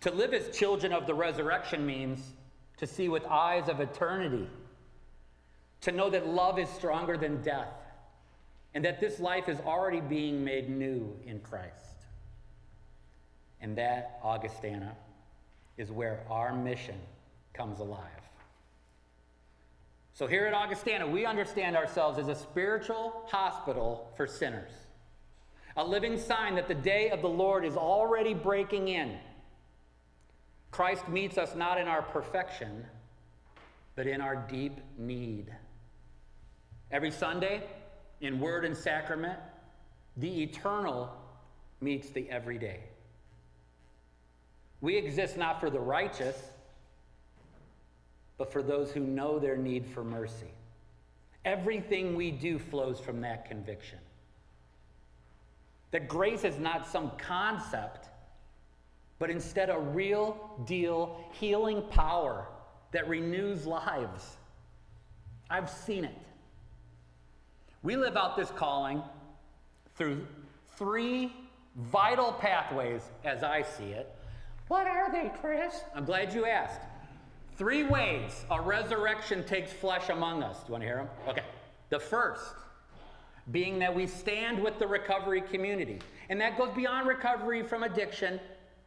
To live as children of the resurrection means to see with eyes of eternity, to know that love is stronger than death, and that this life is already being made new in Christ. And that, Augustana, is where our mission comes alive. So here at Augustana, we understand ourselves as a spiritual hospital for sinners, a living sign that the day of the Lord is already breaking in. Christ meets us not in our perfection, but in our deep need. Every Sunday, in word and sacrament, the eternal meets the everyday. We exist not for the righteous, but for those who know their need for mercy. Everything we do flows from that conviction. That grace is not some concept, but instead a real deal healing power that renews lives. I've seen it. We live out this calling through 3 vital pathways as I see it. What are they, Chris? I'm glad you asked. 3 ways a resurrection takes flesh among us. Do you want to hear them? Okay. The first being that we stand with the recovery community. And that goes beyond recovery from addiction.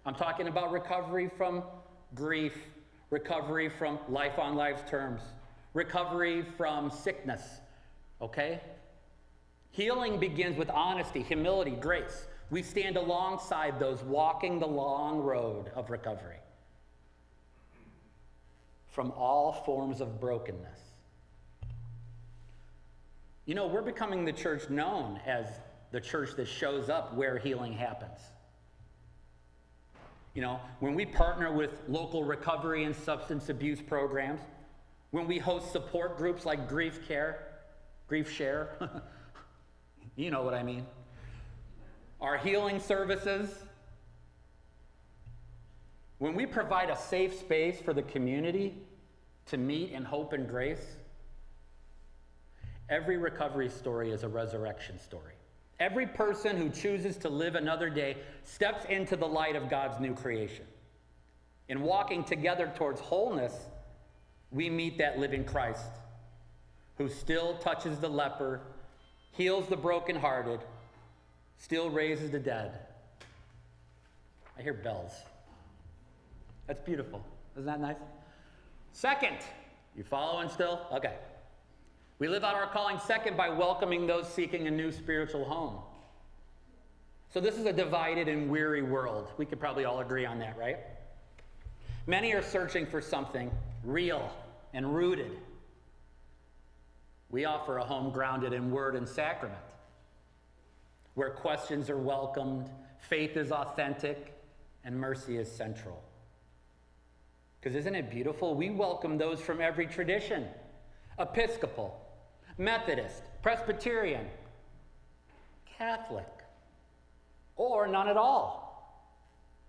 I'm talking about recovery from grief, recovery from life on life's terms, recovery from sickness. Okay? Healing begins with honesty, humility, grace. We stand alongside those walking the long road of recovery from all forms of brokenness. You know, we're becoming the church known as the church that shows up where healing happens. You know, when we partner with local recovery and substance abuse programs, when we host support groups like Grief Share, you know what I mean. Our healing services, when we provide a safe space for the community to meet in hope and grace, every recovery story is a resurrection story. Every person who chooses to live another day steps into the light of God's new creation. In walking together towards wholeness, we meet that living Christ who still touches the leper, heals the brokenhearted, still raises the dead. I hear bells. That's beautiful. Isn't that nice? Second, you following still? Okay. We live out our calling second by welcoming those seeking a new spiritual home. So this is a divided and weary world. We could probably all agree on that, right? Many are searching for something real and rooted. We offer a home grounded in word and sacrament, where questions are welcomed, faith is authentic, and mercy is central. Because isn't it beautiful? We welcome those from every tradition: Episcopal, Methodist, Presbyterian, Catholic, or none at all.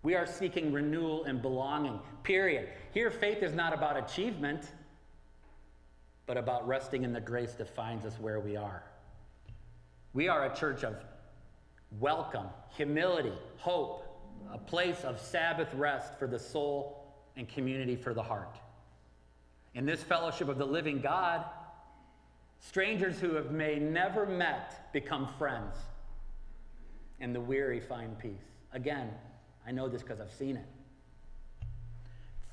We are seeking renewal and belonging, period. Here, faith is not about achievement, but about resting in the grace that finds us where we are. We are a church of welcome, humility, hope, a place of Sabbath rest for the soul and community for the heart. In this fellowship of the living God, strangers who have never met become friends, and the weary find peace. Again, I know this because I've seen it.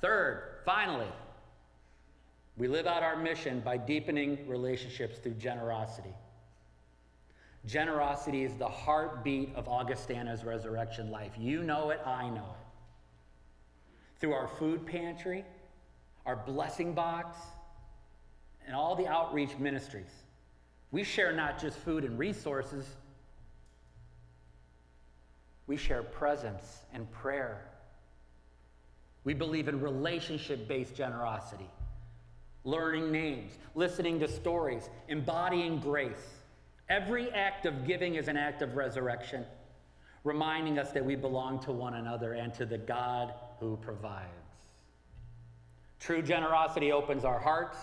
Third, finally, we live out our mission by deepening relationships through generosity. Generosity is the heartbeat of Augustana's resurrection life. You know it, I know it. Through our food pantry, our blessing box, and all the outreach ministries, we share not just food and resources, we share presence and prayer. We believe in relationship-based generosity, learning names, listening to stories, embodying grace. Every act of giving is an act of resurrection, reminding us that we belong to one another and to the God who provides. True generosity opens our hearts,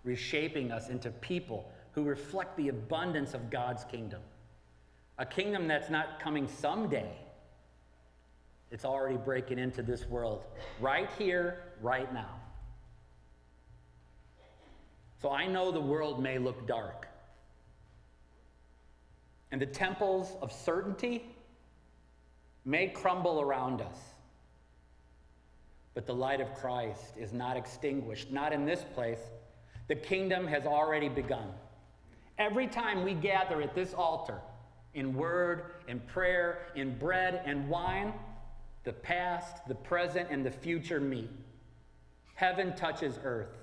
reshaping us into people who reflect the abundance of God's kingdom. A kingdom that's not coming someday. It's already breaking into this world, right here, right now. So I know the world may look dark, and the temples of certainty may crumble around us. But the light of Christ is not extinguished, not in this place. The kingdom has already begun. Every time we gather at this altar, in word, in prayer, in bread and wine, the past, the present, and the future meet. Heaven touches earth.